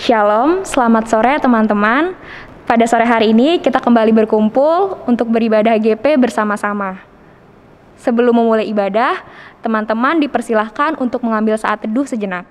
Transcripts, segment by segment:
Shalom, selamat sore teman-teman. Pada sore hari ini kita kembali berkumpul untuk beribadah GP bersama-sama. Sebelum memulai ibadah, teman-teman dipersilahkan untuk mengambil saat teduh sejenak.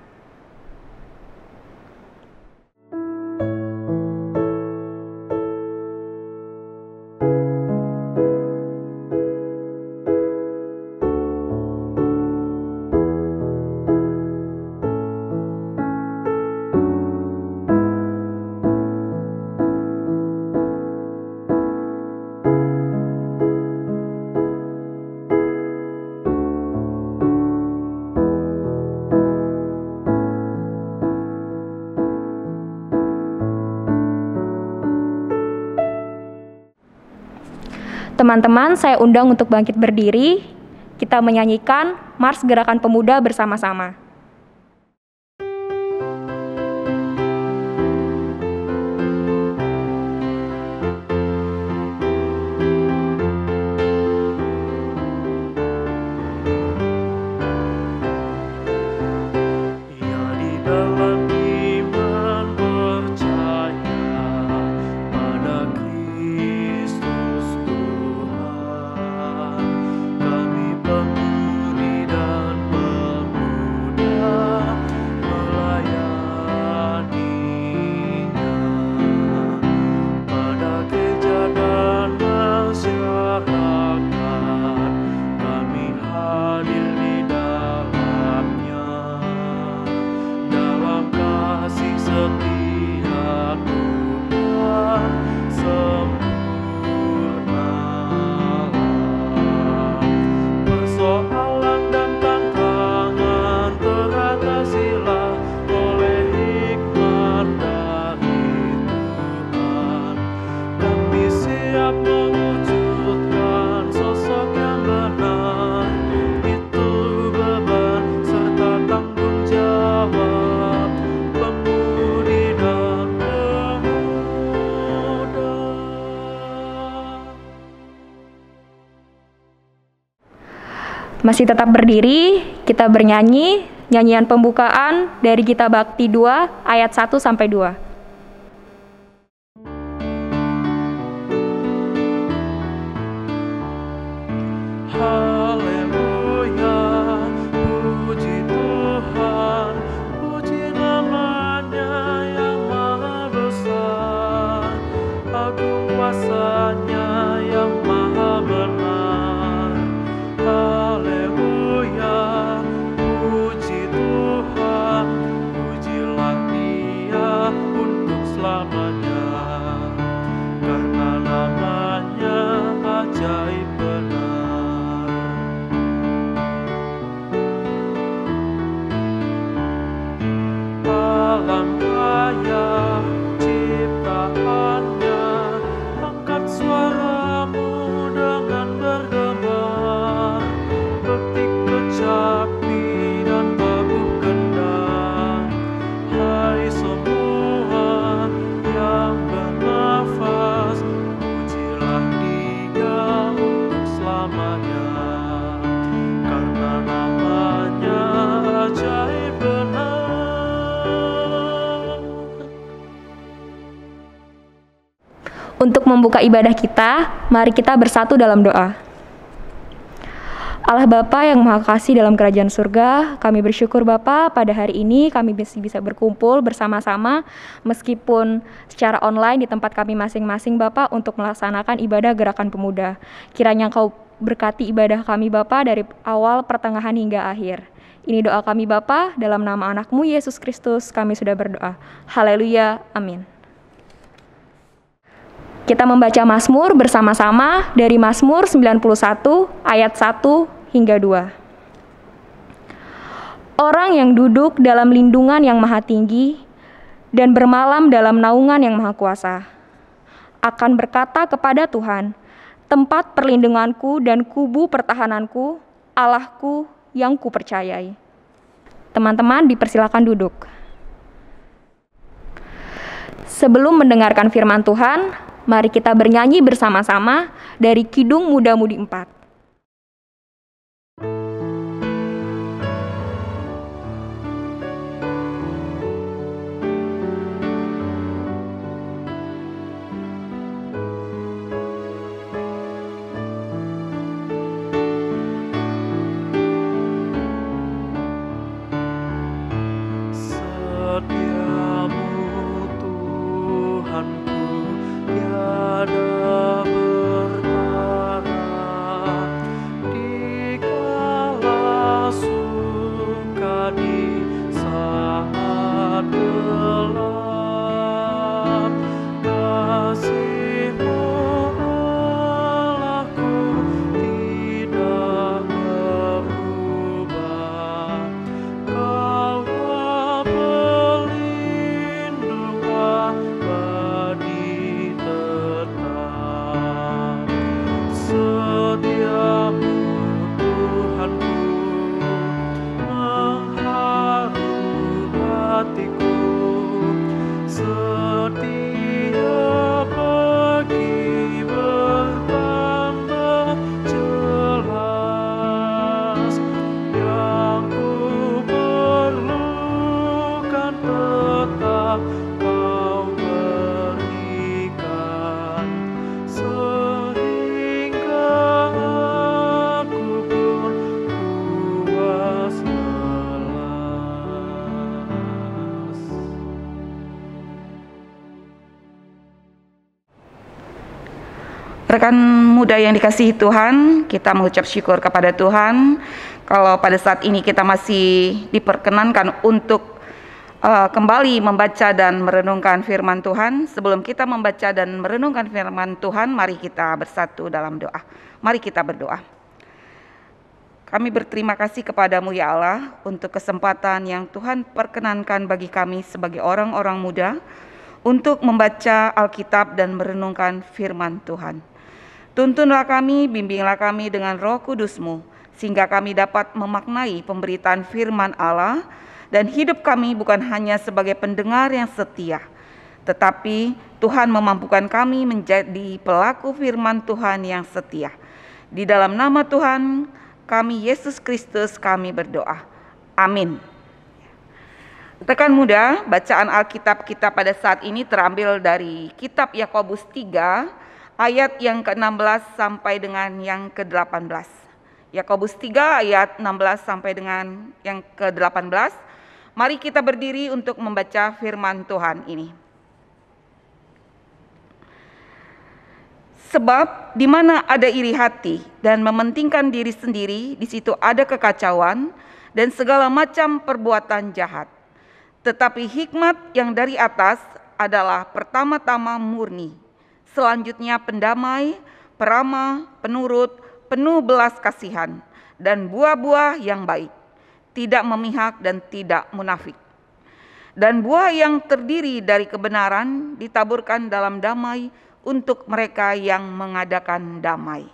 Teman-teman, saya undang untuk bangkit berdiri. Kita menyanyikan Mars Gerakan Pemuda bersama-sama. Masih tetap berdiri, kita bernyanyi nyanyian pembukaan dari Gita Bakti 2 ayat 1 sampai 2. Untuk membuka ibadah kita, mari kita bersatu dalam doa. Allah Bapa yang Maha Kasih dalam kerajaan surga, kami bersyukur Bapa pada hari ini kami bisa berkumpul bersama-sama meskipun secara online di tempat kami masing-masing Bapa untuk melaksanakan ibadah gerakan pemuda. Kiranya Engkau berkati ibadah kami Bapa dari awal, pertengahan hingga akhir. Ini doa kami Bapa, dalam nama anak-Mu Yesus Kristus kami sudah berdoa. Haleluya, amin. Kita membaca Mazmur bersama-sama dari Mazmur 91 ayat 1 hingga 2. Orang yang duduk dalam lindungan yang maha tinggi dan bermalam dalam naungan yang maha kuasa akan berkata kepada Tuhan, tempat perlindunganku dan kubu pertahananku, Allahku yang kupercayai. Teman-teman dipersilakan duduk. Sebelum mendengarkan firman Tuhan, mari kita bernyanyi bersama-sama dari Kidung Muda-Mudi 4. setiamu Tuhanku, mengharu hatiku, setiap pagi bertambah jelas. Yang ku perlukan tetap Kau berikan, sehingga aku pun puas welas. Rekan muda yang dikasihi Tuhan, kita mengucap syukur kepada Tuhan kalau pada saat ini kita masih diperkenankan untuk kembali membaca dan merenungkan firman Tuhan. Sebelum kita membaca dan merenungkan firman Tuhan, mari kita bersatu dalam doa. Mari kita berdoa. Kami berterima kasih kepadamu ya Allah untuk kesempatan yang Tuhan perkenankan bagi kami sebagai orang-orang muda untuk membaca Alkitab dan merenungkan firman Tuhan. Tuntunlah kami, bimbinglah kami dengan Roh Kudus-Mu, sehingga kami dapat memaknai pemberitaan firman Allah, dan hidup kami bukan hanya sebagai pendengar yang setia, tetapi Tuhan memampukan kami menjadi pelaku firman Tuhan yang setia. Di dalam nama Tuhan kami, Yesus Kristus, kami berdoa. Amin. Rekan muda, bacaan Alkitab kita pada saat ini terambil dari kitab Yakobus 3, ayat yang ke-16 sampai dengan yang ke-18. Yakobus 3 ayat 16 sampai dengan yang ke-18. Mari kita berdiri untuk membaca firman Tuhan ini. Sebab di mana ada iri hati dan mementingkan diri sendiri, di situ ada kekacauan dan segala macam perbuatan jahat. Tetapi hikmat yang dari atas adalah pertama-tama murni, selanjutnya pendamai, peramah, penurut, penuh belas kasihan, dan buah-buah yang baik, tidak memihak dan tidak munafik. Dan buah yang terdiri dari kebenaran ditaburkan dalam damai untuk mereka yang mengadakan damai.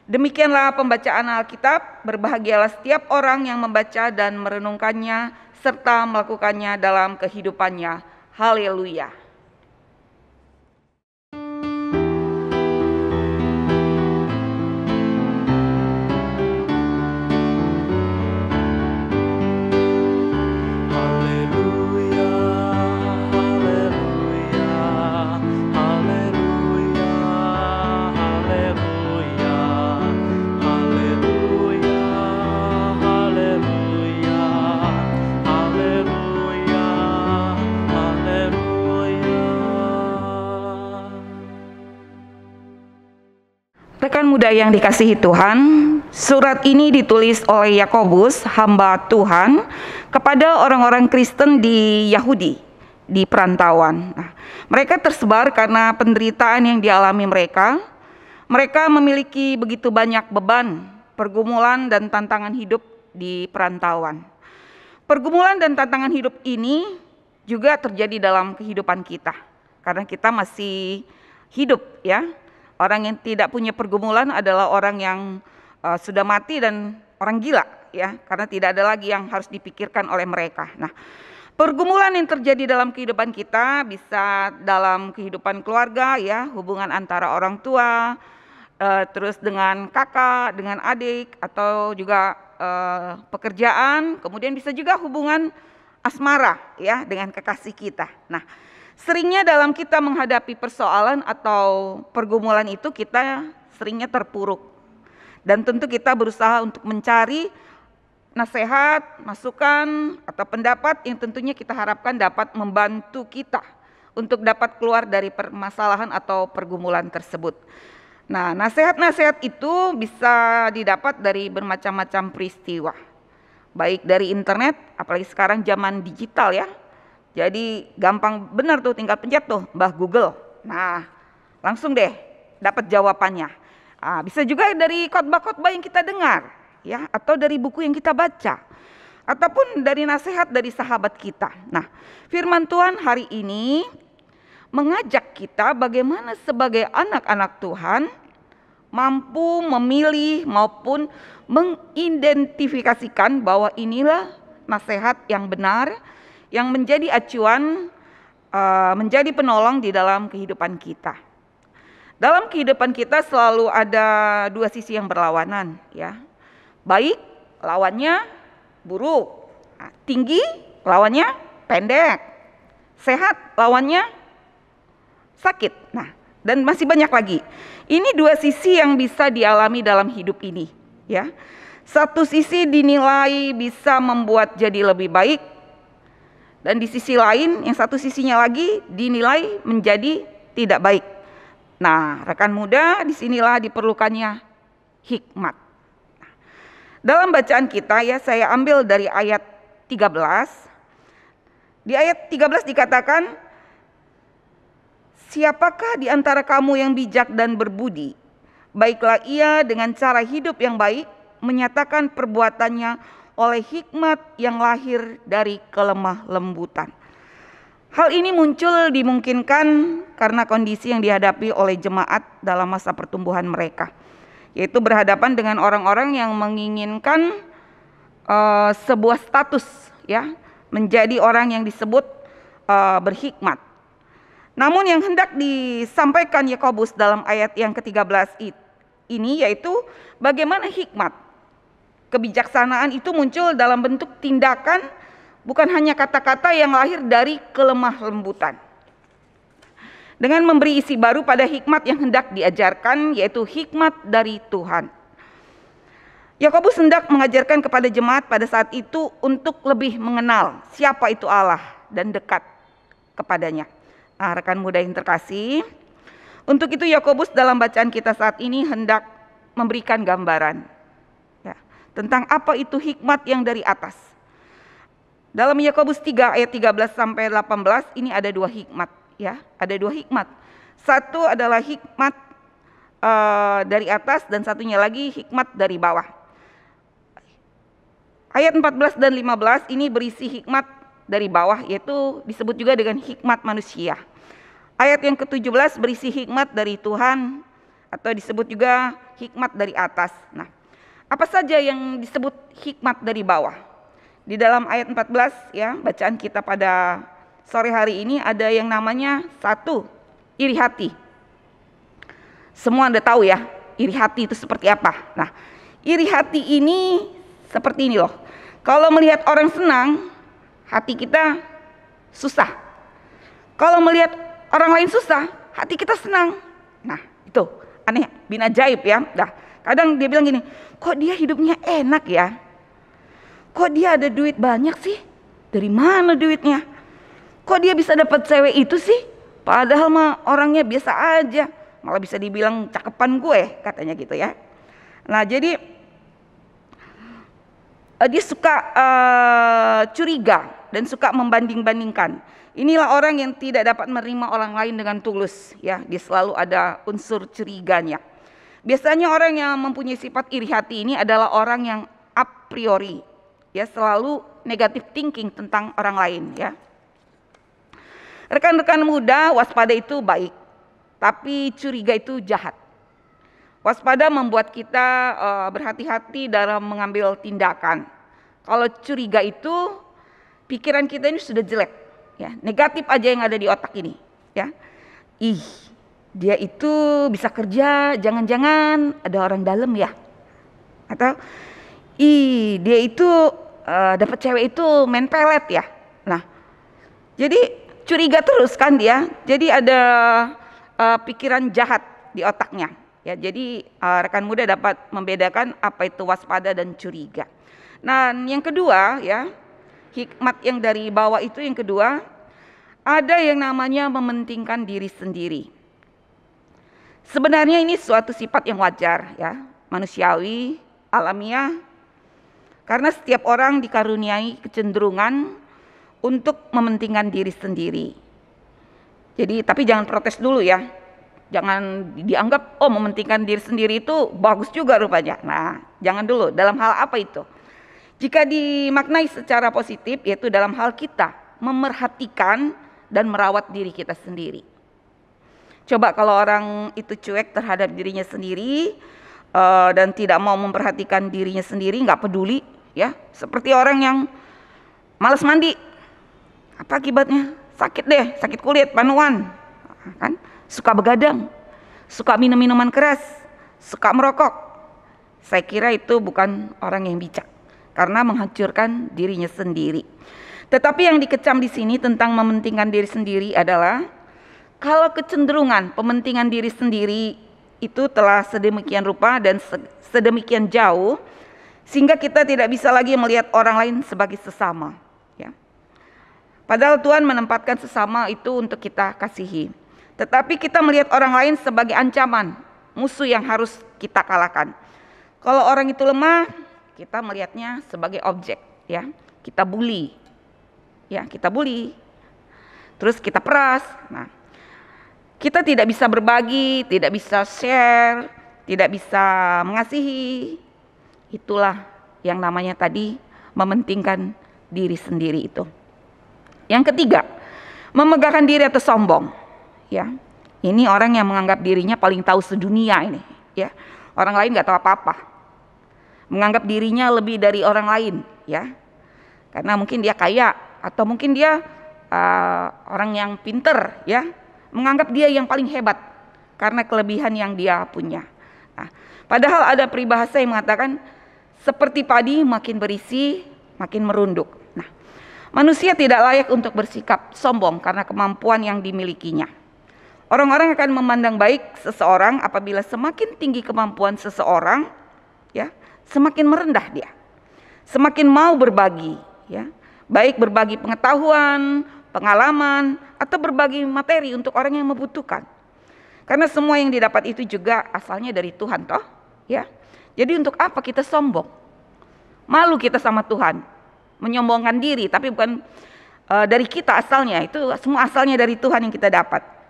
Demikianlah pembacaan Alkitab. Berbahagialah setiap orang yang membaca dan merenungkannya serta melakukannya dalam kehidupannya. Haleluya. Rekan muda yang dikasihi Tuhan, surat ini ditulis oleh Yakobus, hamba Tuhan, kepada orang-orang Kristen di Yahudi, di perantauan. Nah, mereka tersebar karena penderitaan yang dialami mereka. Mereka memiliki begitu banyak beban, pergumulan dan tantangan hidup di perantauan. Pergumulan dan tantangan hidup ini juga terjadi dalam kehidupan kita, karena kita masih hidup ya. Orang yang tidak punya pergumulan adalah orang yang sudah mati dan orang gila ya, karena tidak ada lagi yang harus dipikirkan oleh mereka. Nah, pergumulan yang terjadi dalam kehidupan kita bisa dalam kehidupan keluarga ya, hubungan antara orang tua, terus dengan kakak, dengan adik, atau juga pekerjaan, kemudian bisa juga hubungan asmara ya dengan kekasih kita. Nah, seringnya dalam kita menghadapi persoalan atau pergumulan itu kita seringnya terpuruk. Dan tentu kita berusaha untuk mencari nasihat, masukan, atau pendapat yang tentunya kita harapkan dapat membantu kita untuk dapat keluar dari permasalahan atau pergumulan tersebut. Nah, nasihat-nasihat itu bisa didapat dari bermacam-macam peristiwa. Baik dari internet, apalagi sekarang zaman digital ya. Jadi gampang benar tuh, tinggal pencet tuh Mbah Google. Nah, langsung deh dapat jawabannya. Bisa juga dari khotbah-khotbah yang kita dengar ya, atau dari buku yang kita baca, ataupun dari nasihat dari sahabat kita. Nah, firman Tuhan hari ini mengajak kita bagaimana sebagai anak-anak Tuhan mampu memilih maupun mengidentifikasikan bahwa inilah nasihat yang benar, yang menjadi acuan, menjadi penolong di dalam kehidupan kita. Dalam kehidupan kita selalu ada dua sisi yang berlawanan, ya. Baik lawannya buruk, tinggi lawannya pendek, sehat lawannya sakit. Nah, dan masih banyak lagi. Ini dua sisi yang bisa dialami dalam hidup ini, ya. Satu sisi dinilai bisa membuat jadi lebih baik, dan di sisi lain, yang satu sisinya lagi dinilai menjadi tidak baik. Nah, rekan muda, disinilah diperlukannya hikmat. Dalam bacaan kita, ya, saya ambil dari ayat 13. Di ayat 13 dikatakan, siapakah di antara kamu yang bijak dan berbudi? Baiklah ia dengan cara hidup yang baik, menyatakan perbuatannya oleh hikmat yang lahir dari kelemah lembutan. Hal ini muncul dimungkinkan karena kondisi yang dihadapi oleh jemaat dalam masa pertumbuhan mereka, yaitu berhadapan dengan orang-orang yang menginginkan sebuah status, ya, menjadi orang yang disebut berhikmat. Namun yang hendak disampaikan Yakobus dalam ayat yang ke-13 ini yaitu bagaimana hikmat, kebijaksanaan itu muncul dalam bentuk tindakan, bukan hanya kata-kata yang lahir dari kelemah lembutan. Dengan memberi isi baru pada hikmat yang hendak diajarkan, yaitu hikmat dari Tuhan. Yakobus hendak mengajarkan kepada jemaat pada saat itu untuk lebih mengenal siapa itu Allah dan dekat kepadanya. Nah, rekan muda yang terkasih, untuk itu Yakobus dalam bacaan kita saat ini hendak memberikan gambaran, ya, tentang apa itu hikmat yang dari atas. Dalam Yakobus 3 ayat 13 sampai 18 ini ada dua hikmat, ya, ada dua hikmat. Satu adalah hikmat dari atas dan satunya lagi hikmat dari bawah. Ayat 14 dan 15 ini berisi hikmat dari bawah, yaitu disebut juga dengan hikmat manusia. Ayat yang ke-17 berisi hikmat dari Tuhan atau disebut juga hikmat dari atas. Nah, apa saja yang disebut hikmat dari bawah? Di dalam ayat 14, ya, bacaan kita pada sore hari ini ada yang namanya satu, iri hati. Semua Anda tahu, ya, iri hati itu seperti apa. Nah, iri hati ini seperti ini loh. Kalau melihat orang senang, hati kita susah. Kalau melihat orang lain susah, hati kita senang. Nah, itu aneh, bin ajaib, ya. Nah, kadang dia bilang gini, kok dia hidupnya enak, ya? Kok dia ada duit banyak sih? Dari mana duitnya? Kok dia bisa dapat cewek itu sih? Padahal mah orangnya biasa aja. Malah bisa dibilang cakepan gue, katanya gitu, ya. Nah, jadi dia suka curiga dan suka membanding-bandingkan. Inilah orang yang tidak dapat menerima orang lain dengan tulus, ya. Dia selalu ada unsur curiganya. Biasanya orang yang mempunyai sifat iri hati ini adalah orang yang a priori, ya, selalu negative thinking tentang orang lain, ya. Rekan-rekan muda, waspada itu baik, tapi curiga itu jahat. Waspada membuat kita berhati-hati dalam mengambil tindakan. Kalau curiga itu pikiran kita ini sudah jelek, ya, negatif aja yang ada di otak ini, ya. Ih, dia itu bisa kerja, jangan-jangan ada orang dalam, ya. Atau dia itu dapat cewek itu main pelet, ya. Nah, jadi curiga terus kan dia. Jadi ada pikiran jahat di otaknya, ya. Jadi rekan muda dapat membedakan apa itu waspada dan curiga. Nah, yang kedua, ya, hikmat yang dari bawah itu yang kedua, ada yang namanya mementingkan diri sendiri. Sebenarnya ini suatu sifat yang wajar, ya, manusiawi, alamiah. Karena setiap orang dikaruniai kecenderungan untuk mementingkan diri sendiri. Jadi, tapi jangan protes dulu, ya. Jangan dianggap, oh, mementingkan diri sendiri itu bagus juga rupanya. Nah, jangan dulu. Dalam hal apa itu? Jika dimaknai secara positif, yaitu dalam hal kita memerhatikan dan merawat diri kita sendiri. Coba kalau orang itu cuek terhadap dirinya sendiri, dan tidak mau memperhatikan dirinya sendiri, nggak peduli, ya, seperti orang yang malas mandi, apa akibatnya? Sakit deh, sakit kulit, panuan, kan? Suka begadang, suka minum minuman keras, suka merokok. Saya kira itu bukan orang yang bijak, karena menghancurkan dirinya sendiri. Tetapi yang dikecam di sini tentang mementingkan diri sendiri adalah kalau kecenderungan pementingan diri sendiri itu telah sedemikian rupa dan sedemikian jauh sehingga kita tidak bisa lagi melihat orang lain sebagai sesama, ya. Padahal Tuhan menempatkan sesama itu untuk kita kasihi. Tetapi kita melihat orang lain sebagai ancaman, musuh yang harus kita kalahkan. Kalau orang itu lemah, kita melihatnya sebagai objek, ya. Kita bully. Ya, kita bully. Terus kita peras. Nah, kita tidak bisa berbagi, tidak bisa share, tidak bisa mengasihi. Itulah yang namanya tadi mementingkan diri sendiri itu. Yang ketiga, memegahkan diri atau sombong. Ya, ini orang yang menganggap dirinya paling tahu sedunia ini. Ya, orang lain nggak tahu apa-apa. Menganggap dirinya lebih dari orang lain. Ya, karena mungkin dia kaya atau mungkin dia orang yang pinter. Ya, menganggap dia yang paling hebat karena kelebihan yang dia punya. Nah, padahal ada peribahasa yang mengatakan seperti padi makin berisi makin merunduk. Nah, manusia tidak layak untuk bersikap sombong karena kemampuan yang dimilikinya. Orang-orang akan memandang baik seseorang apabila semakin tinggi kemampuan seseorang, ya, semakin merendah dia. Semakin mau berbagi, ya. Baik berbagi pengetahuan, pengalaman, atau berbagi materi untuk orang yang membutuhkan. Karena semua yang didapat itu juga asalnya dari Tuhan, toh, ya. Jadi untuk apa kita sombong? Malu kita sama Tuhan, menyombongkan diri, tapi bukan dari kita asalnya. Itu semua asalnya dari Tuhan yang kita dapat.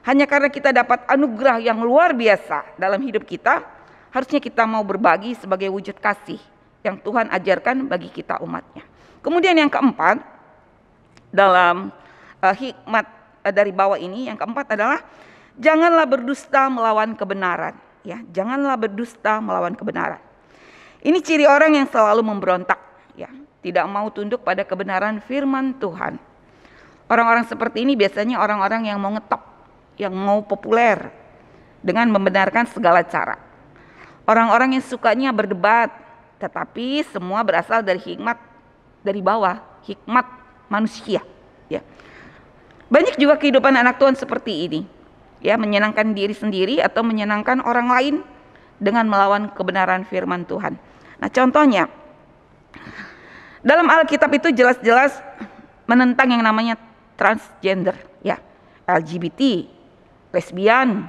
Hanya karena kita dapat anugerah yang luar biasa dalam hidup kita, harusnya kita mau berbagi sebagai wujud kasih yang Tuhan ajarkan bagi kita umatnya. Kemudian yang keempat, dalam hikmat dari bawah ini, yang keempat adalah janganlah berdusta melawan kebenaran, ya. Janganlah berdusta melawan kebenaran. Ini ciri orang yang selalu memberontak, ya, tidak mau tunduk pada kebenaran firman Tuhan. Orang-orang seperti ini biasanya orang-orang yang mau ngetop, yang mau populer dengan membenarkan segala cara. Orang-orang yang sukanya berdebat, tetapi semua berasal dari hikmat dari bawah, hikmat manusia, ya. Banyak juga kehidupan anak Tuhan seperti ini, ya, menyenangkan diri sendiri atau menyenangkan orang lain dengan melawan kebenaran firman Tuhan. Nah, contohnya dalam Alkitab itu jelas-jelas menentang yang namanya transgender, ya, LGBT, lesbian,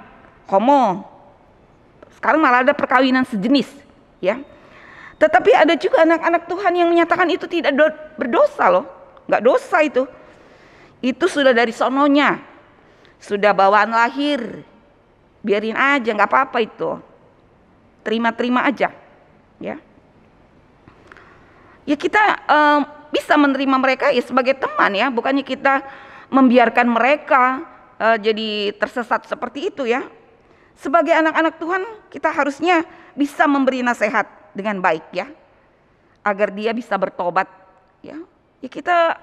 homo. Sekarang malah ada perkawinan sejenis, ya. Tetapi ada juga anak-anak Tuhan yang menyatakan itu tidak berdosa loh. Nggak dosa itu. Itu sudah dari sononya. Sudah bawaan lahir. Biarin aja, nggak apa-apa itu. Terima-terima aja. Ya, ya kita bisa menerima mereka ya sebagai teman, ya. Bukannya kita membiarkan mereka jadi tersesat seperti itu, ya. Sebagai anak-anak Tuhan kita harusnya bisa memberi nasihat dengan baik, ya, agar dia bisa bertobat, ya. Ya, kita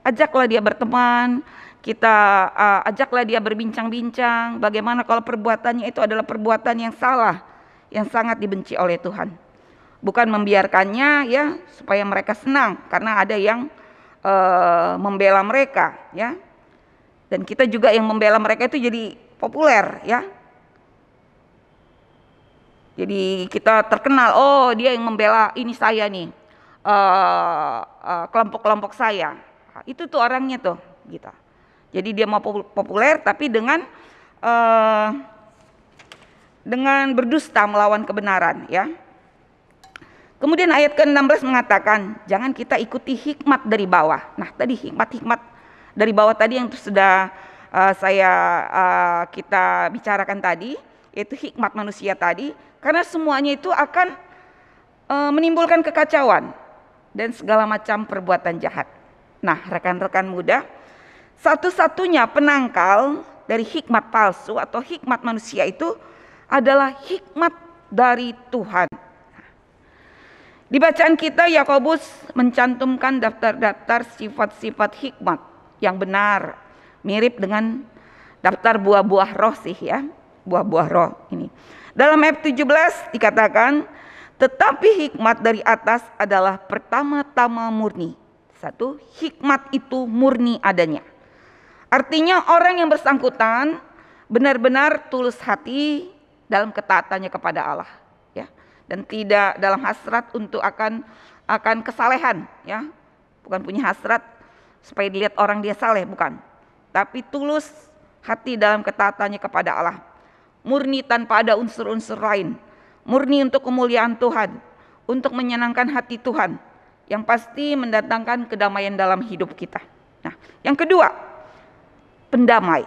ajaklah dia berteman, kita ajaklah dia berbincang-bincang bagaimana kalau perbuatannya itu adalah perbuatan yang salah, yang sangat dibenci oleh Tuhan. Bukan membiarkannya, ya, supaya mereka senang karena ada yang membela mereka, ya. Dan kita juga yang membela mereka itu jadi populer, ya. Jadi kita terkenal, oh dia yang membela ini saya nih, kelompok-kelompok saya. Itu tuh orangnya tuh, gitu. Jadi dia mau populer tapi dengan berdusta melawan kebenaran, ya. Kemudian ayat ke-16 mengatakan, jangan kita ikuti hikmat dari bawah. Nah, tadi hikmat-hikmat dari bawah tadi yang sudah kita bicarakan tadi, yaitu hikmat manusia tadi, karena semuanya itu akan menimbulkan kekacauan dan segala macam perbuatan jahat. Nah, rekan-rekan muda, satu-satunya penangkal dari hikmat palsu atau hikmat manusia itu adalah hikmat dari Tuhan. Di bacaan kita, Yakobus mencantumkan daftar-daftar sifat-sifat hikmat yang benar, mirip dengan daftar buah-buah roh sih ya, buah-buah roh ini. Dalam ayat 17 dikatakan, tetapi hikmat dari atas adalah pertama-tama murni. Satu, hikmat itu murni adanya. Artinya orang yang bersangkutan benar-benar tulus hati dalam ketaatannya kepada Allah, ya, dan tidak dalam hasrat untuk akan kesalehan, ya, bukan punya hasrat supaya dilihat orang dia saleh, bukan, tapi tulus hati dalam ketaatannya kepada Allah, murni tanpa ada unsur-unsur lain, murni untuk kemuliaan Tuhan, untuk menyenangkan hati Tuhan, yang pasti mendatangkan kedamaian dalam hidup kita. Nah, yang kedua, pendamai,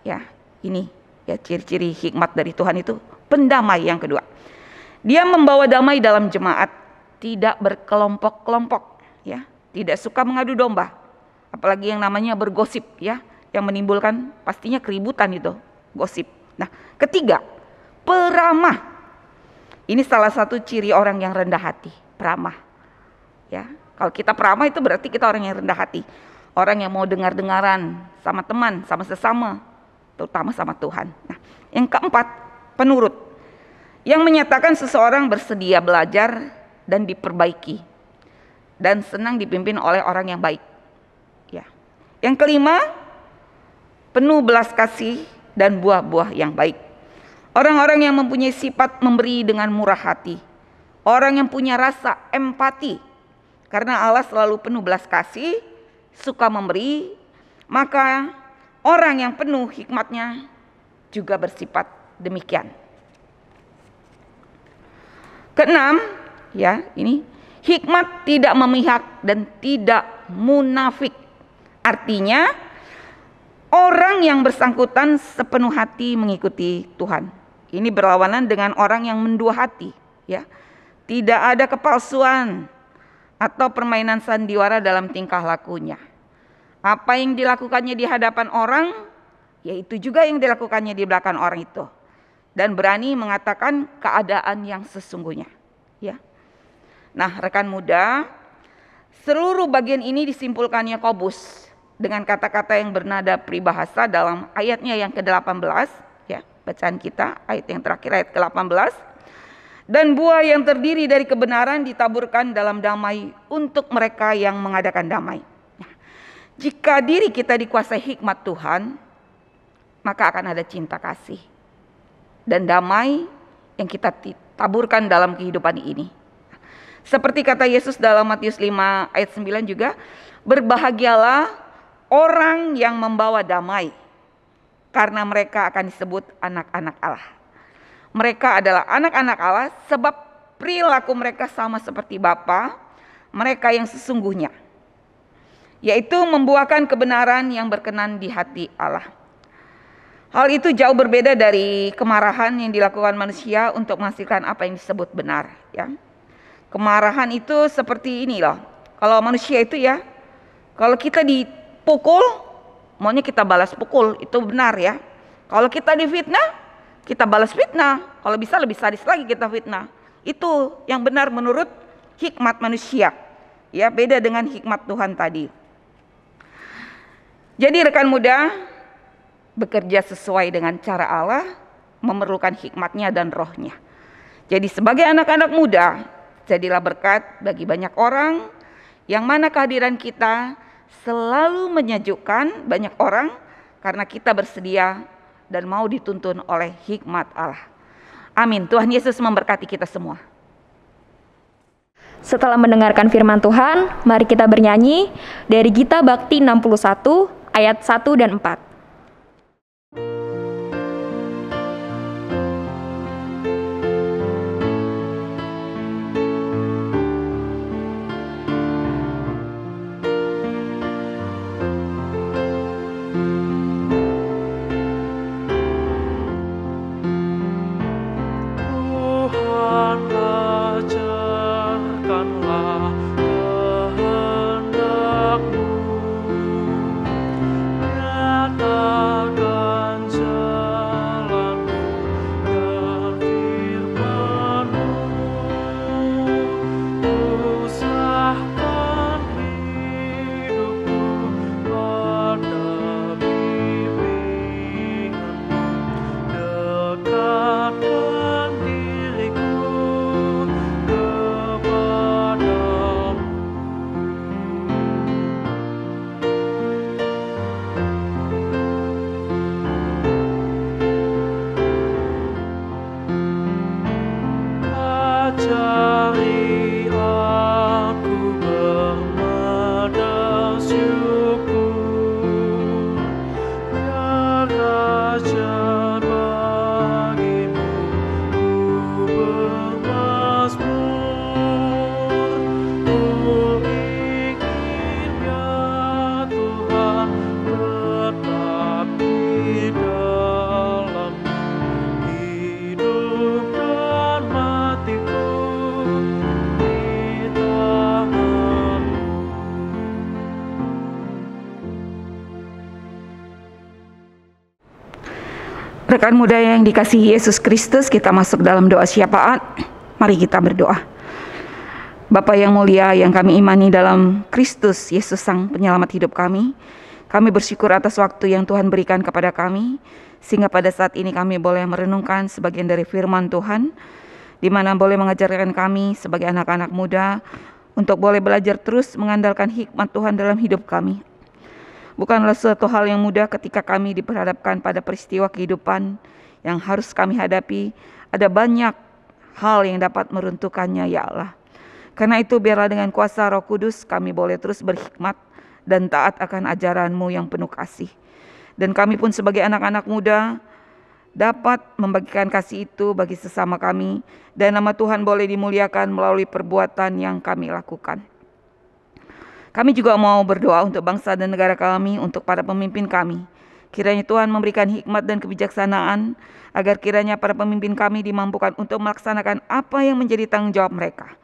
ya, ini ya ciri-ciri hikmat dari Tuhan itu pendamai. Yang kedua, dia membawa damai dalam jemaat, tidak berkelompok-kelompok, ya, tidak suka mengadu domba, apalagi yang namanya bergosip, ya, yang menimbulkan pastinya keributan itu, gosip. Nah, ketiga, peramah. Ini salah satu ciri orang yang rendah hati, peramah. Ya, kalau kita peramah itu berarti kita orang yang rendah hati. Orang yang mau dengar-dengaran sama teman, sama sesama, terutama sama Tuhan. Nah, yang keempat, penurut. Yang menyatakan seseorang bersedia belajar dan diperbaiki, dan senang dipimpin oleh orang yang baik. Ya. Yang kelima, penuh belas kasih dan buah-buah yang baik. Orang-orang yang mempunyai sifat memberi dengan murah hati. Orang yang punya rasa empati. Karena Allah selalu penuh belas kasih, suka memberi, maka orang yang penuh hikmatnya juga bersifat demikian. Keenam, ya, ini hikmat tidak memihak dan tidak munafik. Artinya orang yang bersangkutan sepenuh hati mengikuti Tuhan. Ini berlawanan dengan orang yang mendua hati, ya. Tidak ada kepalsuan atau permainan sandiwara dalam tingkah lakunya. Apa yang dilakukannya di hadapan orang, yaitu juga yang dilakukannya di belakang orang itu. Dan berani mengatakan keadaan yang sesungguhnya. Ya. Nah, rekan muda, seluruh bagian ini disimpulkan Yakobus dengan kata-kata yang bernada peribahasa dalam ayatnya yang ke-18. Ya, bacaan kita, ayat yang terakhir, ayat ke-18. Dan buah yang terdiri dari kebenaran ditaburkan dalam damai untuk mereka yang mengadakan damai. Nah, jika diri kita dikuasai hikmat Tuhan, maka akan ada cinta kasih dan damai yang kita taburkan dalam kehidupan ini. Seperti kata Yesus dalam Matius 5 ayat 9 juga, berbahagialah orang yang membawa damai, karena mereka akan disebut anak-anak Allah. Mereka adalah anak-anak Allah sebab perilaku mereka sama seperti Bapa mereka yang sesungguhnya, yaitu membuahkan kebenaran yang berkenan di hati Allah. Hal itu jauh berbeda dari kemarahan yang dilakukan manusia untuk menghasilkan apa yang disebut benar, ya. Kemarahan itu seperti ini loh. Kalau manusia itu, ya, kalau kita dipukul, maunya kita balas pukul, itu benar, ya. Kalau kita difitnah, kita balas fitnah. Kalau bisa lebih sadis lagi kita fitnah. Itu yang benar menurut hikmat manusia. Ya, beda dengan hikmat Tuhan tadi. Jadi rekan muda, bekerja sesuai dengan cara Allah memerlukan hikmatnya dan rohnya. Jadi sebagai anak-anak muda, jadilah berkat bagi banyak orang, yang mana kehadiran kita selalu menyejukkan banyak orang karena kita bersedia dan mau dituntun oleh hikmat Allah. Amin. Tuhan Yesus memberkati kita semua. Setelah mendengarkan firman Tuhan, mari kita bernyanyi dari Gita Bakti 61 ayat 1 dan 4. Nyatakan Rekan muda yang dikasihi Yesus Kristus, kita masuk dalam doa syafaat. Mari kita berdoa. Bapa yang mulia yang kami imani dalam Kristus Yesus Sang Penyelamat hidup kami bersyukur atas waktu yang Tuhan berikan kepada kami, sehingga pada saat ini kami boleh merenungkan sebagian dari firman Tuhan, di mana boleh mengajarkan kami sebagai anak-anak muda untuk boleh belajar terus mengandalkan hikmat Tuhan dalam hidup kami. Bukanlah suatu hal yang mudah ketika kami diperhadapkan pada peristiwa kehidupan yang harus kami hadapi. Ada banyak hal yang dapat meruntuhkannya, ya Allah. Karena itu biarlah dengan kuasa Roh Kudus kami boleh terus berhikmat dan taat akan ajaran-Mu yang penuh kasih. Dan kami pun sebagai anak-anak muda dapat membagikan kasih itu bagi sesama kami, dan nama Tuhan boleh dimuliakan melalui perbuatan yang kami lakukan. Kami juga mau berdoa untuk bangsa dan negara kami, untuk para pemimpin kami. Kiranya Tuhan memberikan hikmat dan kebijaksanaan, agar kiranya para pemimpin kami dimampukan untuk melaksanakan apa yang menjadi tanggung jawab mereka.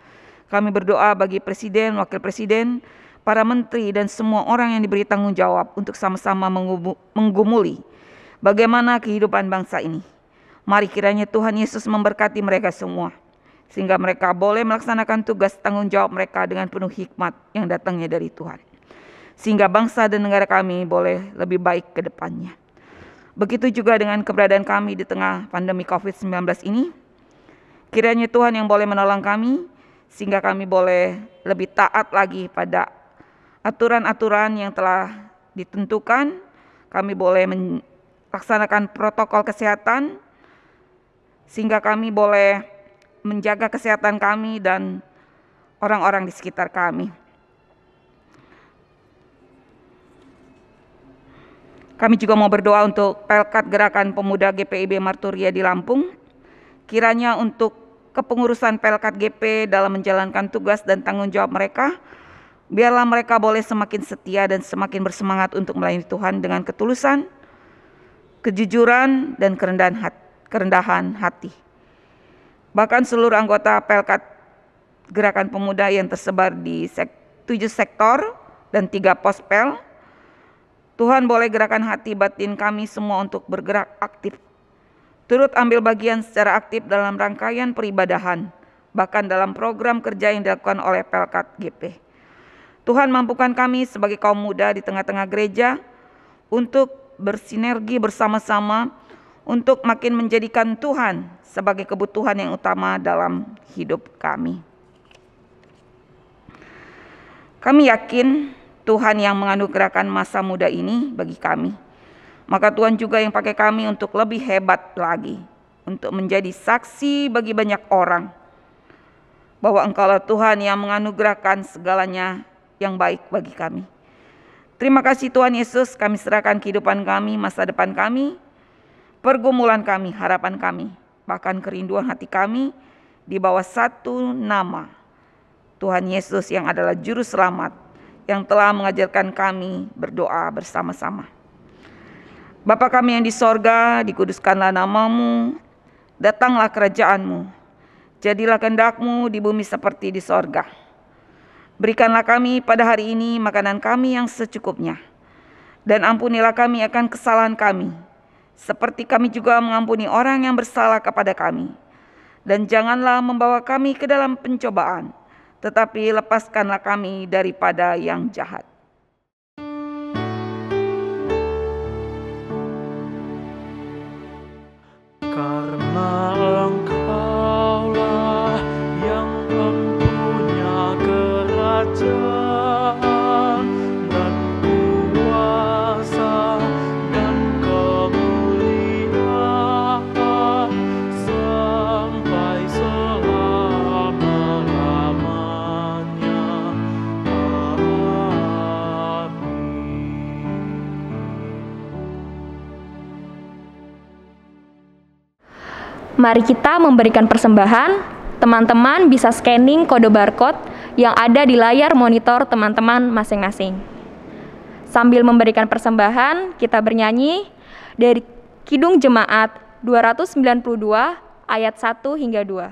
Kami berdoa bagi Presiden, Wakil Presiden, para menteri, dan semua orang yang diberi tanggung jawab untuk sama-sama menggumuli bagaimana kehidupan bangsa ini. Mari kiranya Tuhan Yesus memberkati mereka semua, sehingga mereka boleh melaksanakan tugas tanggung jawab mereka dengan penuh hikmat yang datangnya dari Tuhan. Sehingga bangsa dan negara kami boleh lebih baik ke depannya. Begitu juga dengan keberadaan kami di tengah pandemi COVID-19 ini. Kiranya Tuhan yang boleh menolong kami, sehingga kami boleh lebih taat lagi pada aturan-aturan yang telah ditentukan. Kami boleh melaksanakan protokol kesehatan, sehingga kami boleh menjaga kesehatan kami dan orang-orang di sekitar kami. Kami juga mau berdoa untuk Pelkat Gerakan Pemuda GPIB Marturia di Lampung. Kiranya untuk kepengurusan Pelkat GP dalam menjalankan tugas dan tanggung jawab mereka, biarlah mereka boleh semakin setia dan semakin bersemangat untuk melayani Tuhan dengan ketulusan, kejujuran, dan kerendahan hati. Bahkan seluruh anggota Pelkat Gerakan Pemuda yang tersebar di 7 sektor dan 3 pospel, Tuhan boleh gerakan hati batin kami semua untuk bergerak aktif, turut ambil bagian secara aktif dalam rangkaian peribadahan, bahkan dalam program kerja yang dilakukan oleh Pelkat GP. Tuhan mampukan kami sebagai kaum muda di tengah-tengah gereja untuk bersinergi bersama-sama untuk makin menjadikan Tuhan sebagai kebutuhan yang utama dalam hidup kami. Kami yakin Tuhan yang menganugerahkan masa muda ini bagi kami. Maka Tuhan juga yang pakai kami untuk lebih hebat lagi, untuk menjadi saksi bagi banyak orang bahwa Engkaulah Tuhan yang menganugerahkan segalanya yang baik bagi kami. Terima kasih Tuhan Yesus, kami serahkan kehidupan kami, masa depan kami, pergumulan kami, harapan kami, bahkan kerinduan hati kami di bawah satu nama, Tuhan Yesus yang adalah Juru Selamat, yang telah mengajarkan kami berdoa bersama-sama. Bapa kami yang di sorga, dikuduskanlah nama-Mu, datanglah kerajaan-Mu, jadilah kehendak-Mu di bumi seperti di sorga. Berikanlah kami pada hari ini makanan kami yang secukupnya, dan ampunilah kami akan kesalahan kami, seperti kami juga mengampuni orang yang bersalah kepada kami. Dan janganlah membawa kami ke dalam pencobaan, tetapi lepaskanlah kami daripada yang jahat. Karena Engkaulah yang mempunyai kerajaan dan kuasa dan kemuliaan sampai selama-lamanya. Mari kita memberikan persembahan. Teman-teman bisa scanning kode barcode yang ada di layar monitor teman-teman masing-masing. Sambil memberikan persembahan, kita bernyanyi dari Kidung Jemaat 292 ayat 1 hingga 2.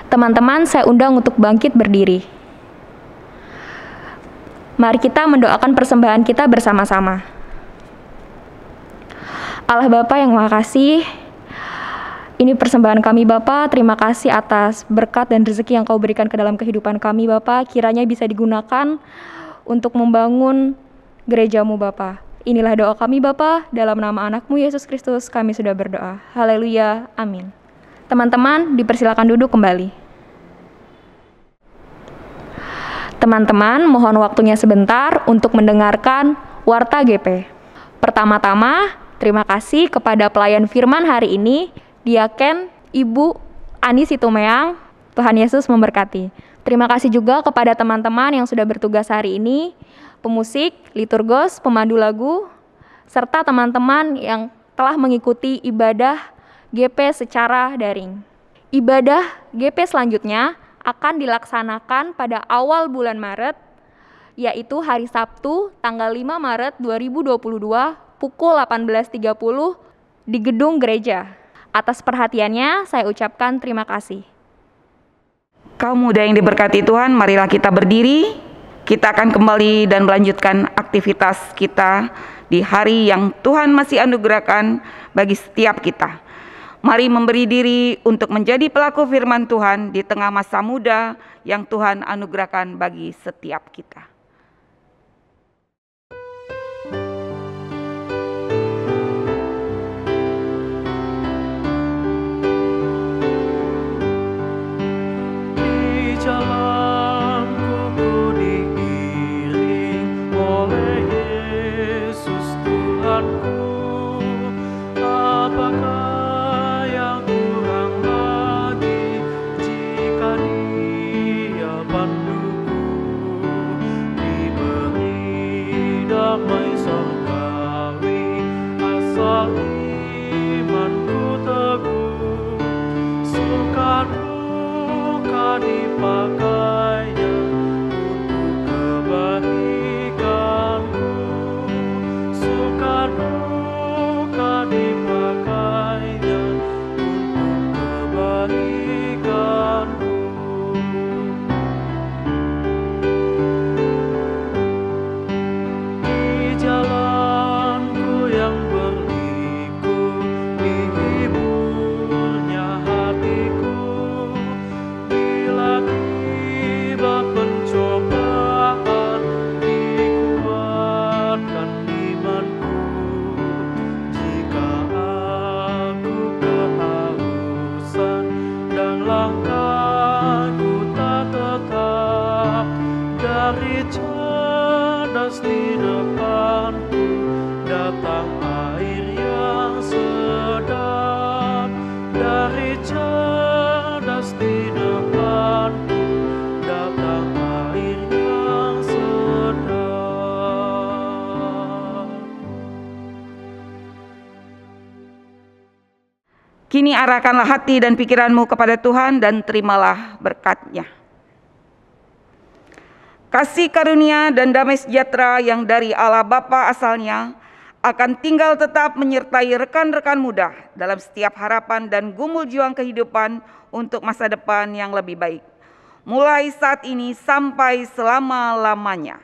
Teman-teman, saya undang untuk bangkit berdiri. Mari kita mendoakan persembahan kita bersama-sama. Allah Bapa yang Maha Kasih, ini persembahan kami Bapa, terima kasih atas berkat dan rezeki yang Kau berikan ke dalam kehidupan kami Bapa, kiranya bisa digunakan untuk membangun gereja-Mu Bapa. Inilah doa kami Bapa, dalam nama anak-Mu Yesus Kristus kami sudah berdoa. Haleluya, amin. Teman-teman, dipersilakan duduk kembali. Teman-teman, mohon waktunya sebentar untuk mendengarkan Warta GP. Pertama-tama, terima kasih kepada pelayan firman hari ini, Diaken Ibu Ani Situmeang. Tuhan Yesus memberkati. Terima kasih juga kepada teman-teman yang sudah bertugas hari ini, pemusik, liturgos, pemandu lagu, serta teman-teman yang telah mengikuti ibadah GP secara daring. Ibadah GP selanjutnya akan dilaksanakan pada awal bulan Maret, yaitu hari Sabtu tanggal 5 Maret 2022 pukul 18.30 di gedung gereja. Atas perhatiannya saya ucapkan terima kasih. Kaum muda yang diberkati Tuhan, marilah kita berdiri. Kita akan kembali dan melanjutkan aktivitas kita di hari yang Tuhan masih anugerahkan bagi setiap kita. Mari memberi diri untuk menjadi pelaku firman Tuhan di tengah masa muda yang Tuhan anugerahkan bagi setiap kita. Di jalanku ku diiring oleh Yesus Tuhanku. Apakah yang kurang lagi jika Dia panduku? Diberi damai surgawi asal imanku teguh. Suka duka dipakainya untuk kebaikanku. Suka duka dipakainya untuk kebaikanku. Di jalanku yang berliku, dihiburnya hatiku. Bila tiba pencobaan, dikuatkan imanku. Jika aku kehausan dan langkahku tak tetap, dari cerdas di depanku datang air yang sedap. Dari cerdas di depanku datang air yang sedap. Kini arahkanlah hati dan pikiranmu kepada Tuhan dan terimalah berkat-Nya. Kasih karunia dan damai sejahtera yang dari Allah Bapa asalnya akan tinggal tetap menyertai rekan-rekan muda dalam setiap harapan dan gumul juang kehidupan untuk masa depan yang lebih baik, mulai saat ini sampai selama-lamanya.